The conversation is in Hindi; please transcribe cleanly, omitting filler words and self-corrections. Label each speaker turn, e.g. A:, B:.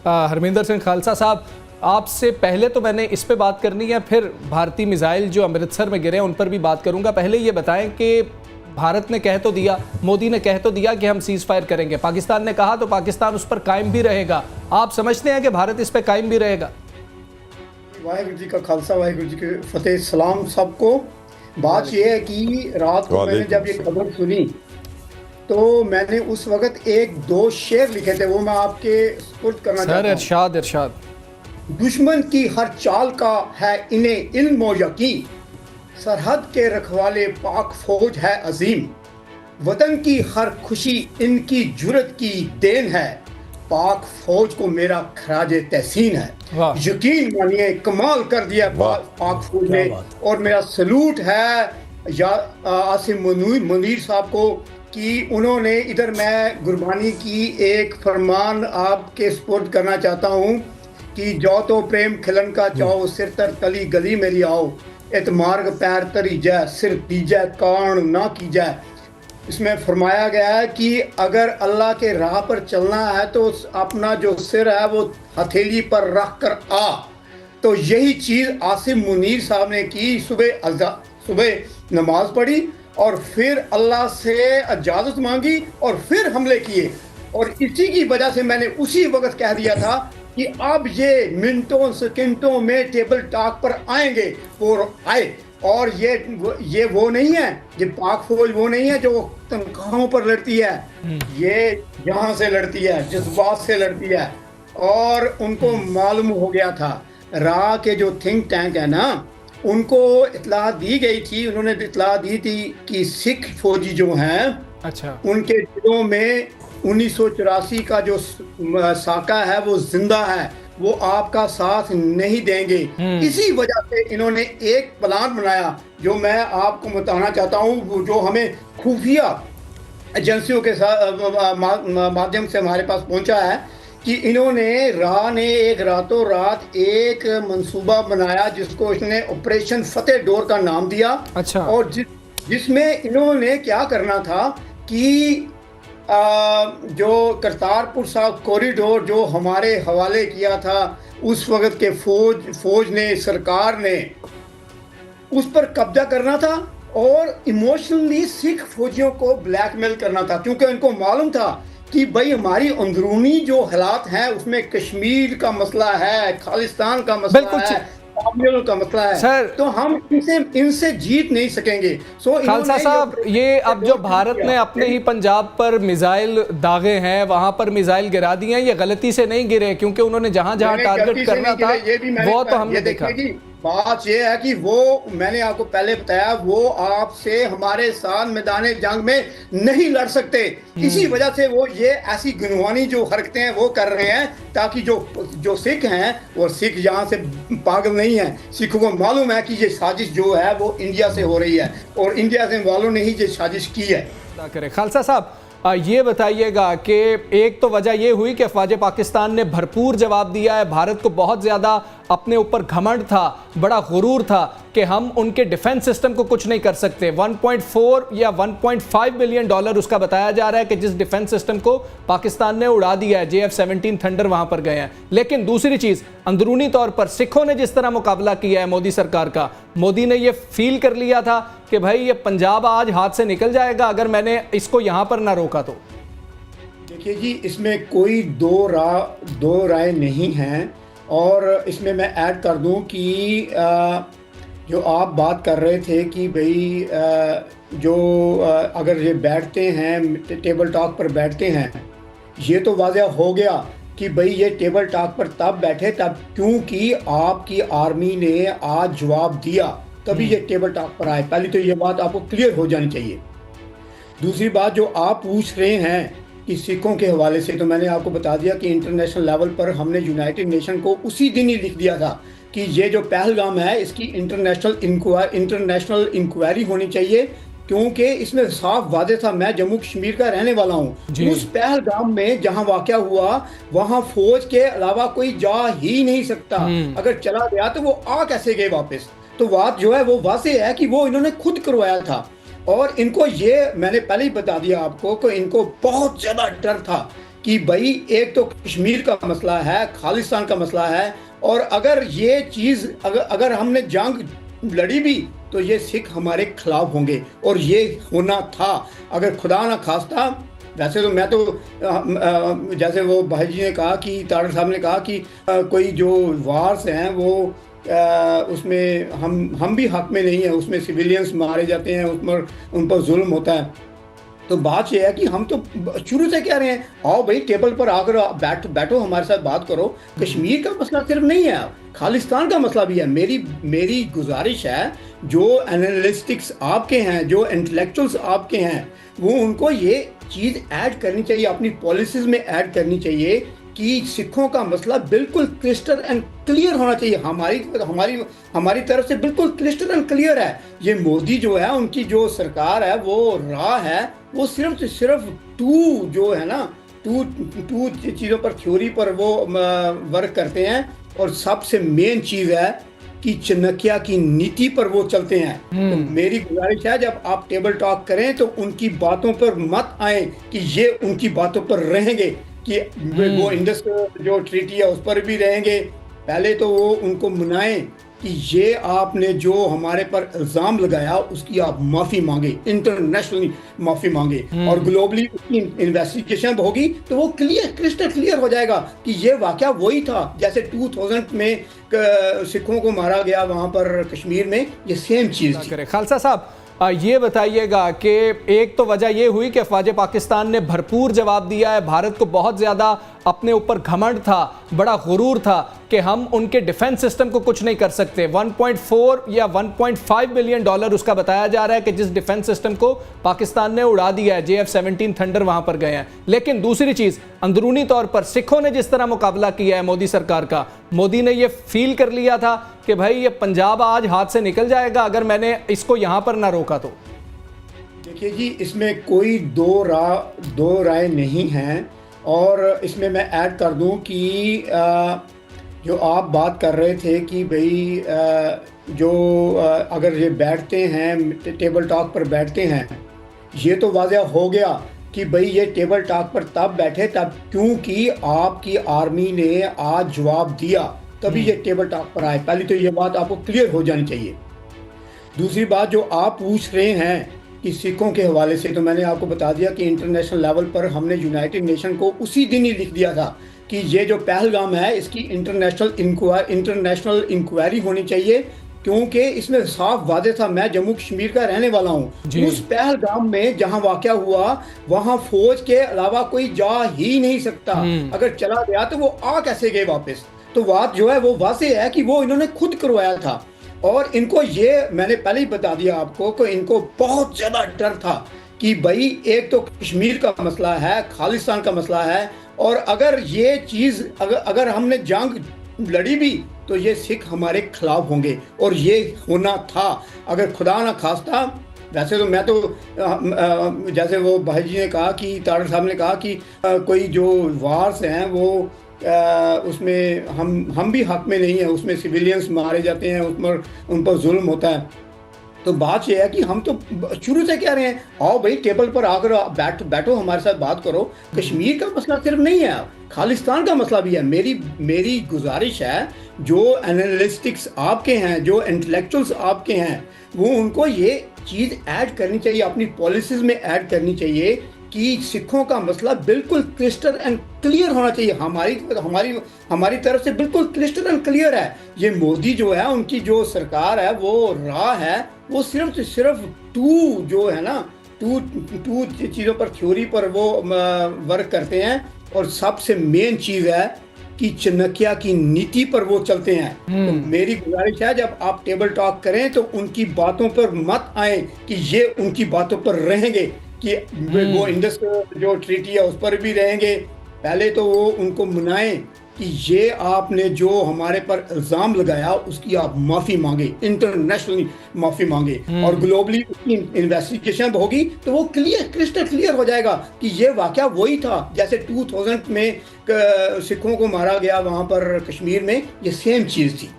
A: हरमिंदर सिंह खालसा साहब, आपसे पहले तो मैंने इस पे बात करनी है, फिर भारतीय मिसाइल जो अमृतसर में गिरे उन पर भी बात करूंगा। पहले ये बताएं कि भारत ने कह तो दिया, मोदी ने कह तो दिया कि हम सीज फायर करेंगे, पाकिस्तान ने कहा तो पाकिस्तान उस पर कायम भी रहेगा। आप समझते हैं कि भारत इस पर कायम भी रहेगा?
B: वाहिगुरू जी का खालसा, वाहिगुरू जी की फतेह। सलाम सबको। बात यह है कि रात को मैंने जब ये खबर सुनी तो मैंने उस वक्त एक दो शेर लिखे थे, वो मैं आपके सुपुर्द करना चाहता हूं।
A: इरशाद इरशाद।
B: दुश्मन की हर चाल का है इन्हें इल्म व यकीन, सरहद के रखवाले पाक फौज है अजीम, वतन की हर खुशी इनकी जुर्रत की देन है, पाक फौज को मेरा खराज तहसीन है। यकीन मानिए कमाल कर दिया पाक फौज ने, और मेरा सलूट है या आसिम मुनीर साहब को कि उन्होंने इधर, मैं गुरबानी की एक फरमान आपके सुपुर्द करना चाहता हूँ कि जो तो प्रेम खिलन का चाहो, सिर तर तली गली मेरी आओ, एतमार्ग पैर तरी जाए, सिर दीजा कान ना की जाए। इसमें फरमाया गया है कि अगर अल्लाह के राह पर चलना है तो अपना जो सिर है वो हथेली पर रख कर आ। तो यही चीज़ आसिम मुनीर साहब ने की। सुबह नमाज पढ़ी और फिर अल्लाह से इजाज़त मांगी और फिर हमले किए, और इसी की वजह से मैंने उसी वक्त कह दिया था कि अब ये मिनटों सेकंडों में टेबल टॉक पर आएंगे, और आए। और ये वो नहीं है, ये पाक फौज वो नहीं है जो तनख्वाहों पर लड़ती है, ये यहाँ से लड़ती है, जज्बात से लड़ती है। और उनको मालूम हो गया था, रा के जो थिंक टैंक है ना, उनको इत्तला दी गई थी, उन्होंने इत्तला दी थी कि सिख फौजी जो हैं, अच्छा, उनके दिलों में 1984 का जो साका है वो जिंदा है, वो आपका साथ नहीं देंगे। इसी वजह से इन्होंने एक प्लान बनाया जो मैं आपको बताना चाहता हूँ, वो जो हमें खुफिया एजेंसियों के साथ माध्यम से हमारे पास पहुंचा है कि इन्होंने ने एक रातों रात एक मंसूबा बनाया जिसको इसने ऑपरेशन फतेह डोर का नाम दिया। अच्छा। और जिसमें इन्होंने क्या करना था कि जो करतारपुर साहब कॉरिडोर जो हमारे हवाले किया था, उस वक्त के फौज ने, सरकार ने उस पर कब्जा करना था और इमोशनली सिख फौजियों को ब्लैकमेल करना था, क्योंकि उनको मालूम था कि भाई हमारी अंदरूनी जो हालात हैं उसमें कश्मीर का मसला है, खालिस्तान का मसला है, का मसला है, सर, तो हम इनसे जीत नहीं सकेंगे।
A: खालसा साहब, ये अब जो भारत ने अपने ही पंजाब पर मिसाइल दागे हैं, वहां पर मिसाइल गिरा दिए हैं, ये गलती से नहीं गिरे, क्योंकि उन्होंने जहां जहां टारगेट करना था वो तो हमने देखा।
B: बात यह है कि वो मैंने आपको पहले बताया, वो आपसे हमारे साथ मैदान जंग में नहीं लड़ सकते। इसी वजह से वो ये ऐसी गुनवानी जो हरकतें हैं वो कर रहे हैं, ताकि जो सिख हैं, और सिख यहाँ से पागल नहीं है, सिखों को मालूम है कि ये साजिश जो है वो इंडिया से हो रही है, और इंडिया से वालों ने ही ये साजिश की है।
A: खालसा साहब, ये बताइएगा कि एक तो वजह ये हुई कि अफवाज पाकिस्तान ने भरपूर जवाब दिया है, भारत को बहुत ज़्यादा अपने ऊपर घमंड था, बड़ा गुरूर था कि हम उनके डिफेंस सिस्टम को कुछ नहीं कर सकते। 1.4 या 1.5 बिलियन डॉलर उसका बताया जा रहा है कि जिस डिफेंस सिस्टम को पाकिस्तान ने उड़ा दिया है, JF-17 थंडर वहां पर गए हैं। लेकिन दूसरी चीज़, अंदरूनी तौर पर सिखों ने जिस तरह मुकाबला किया है मोदी सरकार का, मोदी ने ये फील कर लिया था कि भाई ये पंजाब आज हाथ से निकल जाएगा अगर मैंने इसको यहाँ पर ना रोका तो।
B: देखिए जी, इसमें कोई दो राय नहीं है, और इसमें मैं ऐड कर दूं कि जो आप बात कर रहे थे कि भाई अगर ये बैठते हैं टेबल टॉक पर बैठते हैं, ये तो वाज़ह हो गया कि भाई ये टेबल टॉक पर तब बैठे तब क्योंकि आपकी आर्मी ने आज जवाब दिया, तभी ये टेबल टॉक पर आए। पहली तो ये बात आपको क्लियर हो जानी चाहिए। दूसरी बात जो आप पूछ रहे हैं कि सिखों के हवाले से, तो मैंने आपको बता दिया कि इंटरनेशनल लेवल पर हमने यूनाइटेड नेशन को उसी दिन ही लिख दिया था कि ये जो पहलगाम है इसकी इंटरनेशनल इंक्वायरी होनी चाहिए, क्योंकि इसमें साफ वादे था। मैं जम्मू कश्मीर का रहने वाला हूँ, उस पहलगाम में जहाँ वाक़या हुआ वहाँ फौज के अलावा कोई जा ही नहीं सकता, अगर चला गया तो वो आ कैसे गए वापस। तो बात जो है वो वाज़ेह है कि वो इन्होंने खुद करवाया था, और इनको ये मैंने पहले ही बता दिया आपको कि इनको बहुत ज़्यादा डर था कि भाई एक तो कश्मीर का मसला है, खालिस्तान का मसला है, और अगर ये चीज़ अगर हमने जंग लड़ी भी तो ये सिख हमारे खिलाफ होंगे, और ये होना था। अगर खुदा ना खास्ता, वैसे तो मैं तो जैसे वो भाई जी ने कहा कि तारड़ साहब ने कहा कि कोई जो वार्स हैं वो उसमें हम भी हक में नहीं है, उसमें सिविलियंस मारे जाते हैं, उसमें उन पर जुल्म होता है। तो बात यह है कि हम तो शुरू से कह रहे हैं, आओ भाई टेबल पर आकर बैठो, हमारे साथ बात करो। कश्मीर का मसला सिर्फ नहीं है, खालिस्तान का मसला भी है। मेरी गुजारिश है, जो एनालिस्टिक्स आपके हैं, जो इंटेलेक्चुअल्स आपके हैं, वो उनको ये चीज़ ऐड करनी चाहिए, अपनी पॉलिसीज में ऐड करनी चाहिए कि सिखों का मसला बिल्कुल क्लिस्टर एंड क्लियर होना चाहिए। हमारी तरफ से बिल्कुल क्लिस्टर एंड क्लियर है। ये मोदी जो है, उनकी जो सरकार है, वो राह है, वो सिर्फ जो है ना, टू चीज़ों पर, थ्योरी पर वो वर्क करते हैं, और सबसे मेन चीज़ है कि चाणक्य की नीति पर वो चलते हैं। तो मेरी गुजारिश है, जब आप टेबल टॉक करें तो उनकी बातों पर मत आए कि ये उनकी बातों पर रहेंगे, कि वो इंडस जो ट्रीटी है उस पर भी रहेंगे। पहले तो वो उनको मनाएं कि ये आपने जो हमारे पर इल्ज़ाम लगाया उसकी आप माफ़ी मांगे, इंटरनेशनली माफ़ी मांगे, और ग्लोबली उसकी इन्वेस्टिगेशन होगी तो वो क्रिस्टल क्लियर हो जाएगा कि ये वाकया वही था जैसे 2000 में सिखों को मारा गया वहाँ पर कश्मीर में, ये सेम चीज़ थी।
A: खालसा साहब, ये बताइएगा कि एक तो वजह ये हुई कि अफवाज पाकिस्तान ने भरपूर जवाब दिया है। भारत को बहुत ज़्यादा अपने ऊपर घमंड था, बड़ा गुरूर था कि हम उनके डिफेंस सिस्टम को कुछ नहीं कर सकते। 1.4 या 1.5 बिलियन डॉलर उसका बताया जा रहा है कि जिस डिफेंस सिस्टम को पाकिस्तान ने उड़ा दिया है, JF-17 थंडर वहां पर गए हैं। लेकिन दूसरी चीज़, अंदरूनी तौर पर सिखों ने जिस तरह मुकाबला किया है मोदी सरकार का, मोदी ने ये फील कर लिया था कि भाई ये पंजाब आज हाथ से निकल जाएगा अगर मैंने इसको यहाँ पर ना रोका तो।
B: देखिए जी, इसमें कोई दो राय नहीं है, और इसमें मैं ऐड कर दूं कि जो आप बात कर रहे थे कि भाई अगर ये बैठते हैं, टेबल टॉक पर बैठते हैं, ये तो वाज़ह हो गया कि भाई ये टेबल टॉक पर तब बैठे तब क्योंकि आपकी आर्मी ने आज जवाब दिया, तभी ये टेबल टॉक पर आए। पहली तो ये बात आपको क्लियर हो जानी चाहिए। दूसरी बात जो आप पूछ रहे हैं कि सिखों के हवाले से, तो मैंने आपको बता दिया कि इंटरनेशनल लेवल पर हमने यूनाइटेड नेशन को उसी दिन ही लिख दिया था कि ये जो पहलगाम है इसकी इंटरनेशनल इंक्वायरी होनी चाहिए, क्योंकि इसमें साफ वादे था। मैं जम्मू कश्मीर का रहने वाला हूँ। उस पहलगाम में जहाँ वाक़या हुआ वहाँ फौज के अलावा कोई जा ही नहीं सकता। अगर चला गया तो वो आ कैसे गए वापस? तो बात जो है वो वाज़ेह है कि वो इन्होंने खुद करवाया था, और इनको ये मैंने पहले ही बता दिया आपको कि इनको बहुत ज़्यादा डर था कि भाई एक तो कश्मीर का मसला है, खालिस्तान का मसला है, और अगर ये चीज़ अगर हमने जंग लड़ी भी तो ये सिख हमारे खिलाफ होंगे, और ये होना था। अगर खुदा ना खास्ता, वैसे तो मैं तो जैसे वो भाई जी ने कहा कि तारड़ साहब ने कहा कि कोई जो वार्स हैं वो उसमें हम भी हक में नहीं है, उसमें सिविलियंस मारे जाते हैं, उसमें उन पर जुल्म होता है। तो बात यह है कि हम तो शुरू से कह रहे हैं, आओ भाई टेबल पर आकर बैठो, हमारे साथ बात करो। कश्मीर का मसला सिर्फ नहीं है, खालिस्तान का मसला भी है। मेरी गुजारिश है, जो एनालिस्टिक्स आपके हैं, जो इंटेलेक्चुअल्स आपके हैं, वो उनको ये चीज़ ऐड करनी चाहिए, अपनी पॉलिसीज में ऐड करनी चाहिए कि सिखों का मसला बिल्कुल क्लिस्टर एंड क्लियर होना चाहिए। हमारी तरफ से बिल्कुल क्लिस्टर एंड क्लियर है। ये मोदी जो है, उनकी जो सरकार है, वो राह है, वो सिर्फ जो है ना, टू चीज़ों पर, थ्योरी पर वो वर्क करते हैं, और सबसे मेन चीज़ है कि चाणक्य की नीति पर वो चलते हैं। तो मेरी गुजारिश है, जब आप टेबल टॉक करें तो उनकी बातों पर मत आए कि ये उनकी बातों पर रहेंगे, कि वो इंडस जो ट्रीटी है उस पर भी रहेंगे। पहले तो वो उनको मनाएं कि ये आपने जो हमारे पर इल्ज़ाम लगाया उसकी आप माफ़ी मांगे, इंटरनेशनली माफ़ी मांगे, और ग्लोबली उसकी इन्वेस्टिगेशन होगी तो वो क्रिस्टल क्लियर हो जाएगा कि ये वाकया वही था जैसे 2000 में सिखों को मारा गया वहाँ पर कश्मीर में, ये सेम चीज़ थी।